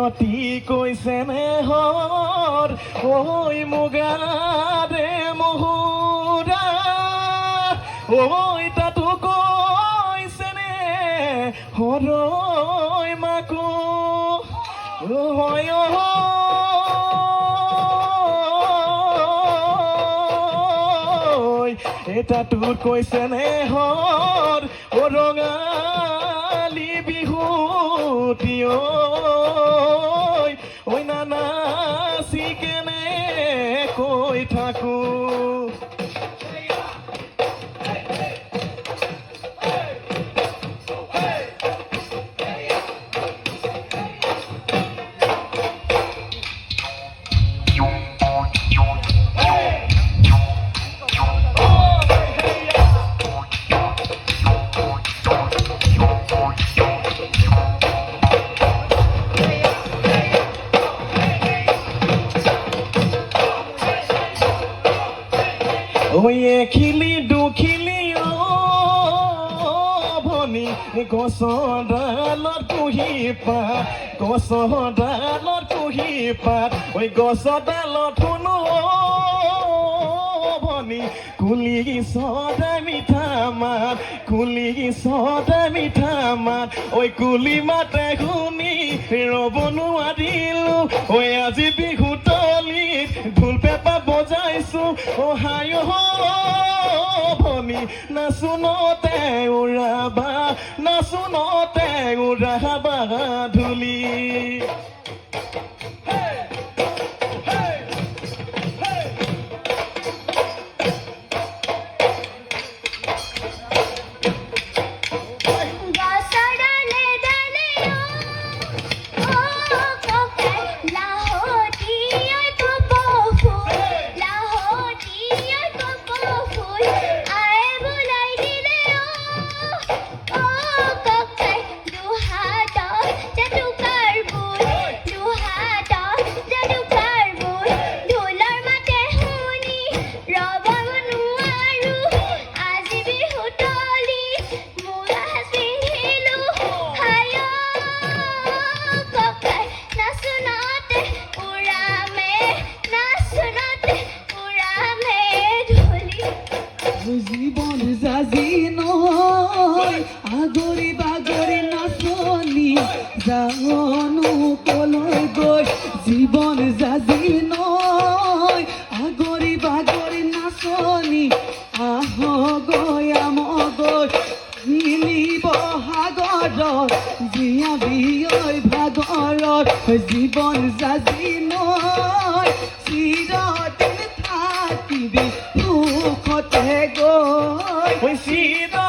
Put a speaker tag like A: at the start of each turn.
A: অতি কৈছে নেহৰ ঐ মুগাৰে মহুৰা ঐ তাতো কৈছে নে হৰৈ মাকো হয় এটা তোৰ কৈছে নেহৰ ৰঙালী বিহুতি ঐ নাচি কেনে কৈ থাকো খিলি দুখিলি ভনী গছৰ ডালত কুহি পাত গছৰ ডালত কুহি পাত ঐ গছৰ ডালত শুনো ভনী কুলি চৰাই মিঠা মাত কুলি চৰাই মিঠা মাত ঐ কুলি মাতে শুনি ৰ'ব নোৱাৰিলো ঐ আজি বিহু তলিত ঢোল পেঁপা বজাইছো হাই ভনী নাচোনতে উৰাবা নাচোনতে উৰাবা ধূলি
B: জীবন জাজি নয় আগৰি বাগৰি নাচনি জানো কলৈ গৈ জীবন জাজি নয় আগৰি বাগৰি নাচনি আহ গৈ আম গৈ মিলিব সাগৰত জীয়াবি ঐ ভাগৰত জীবন জাজি নয় চিৰদিন থাকিবি সুখতে গৈ
A: চিৰা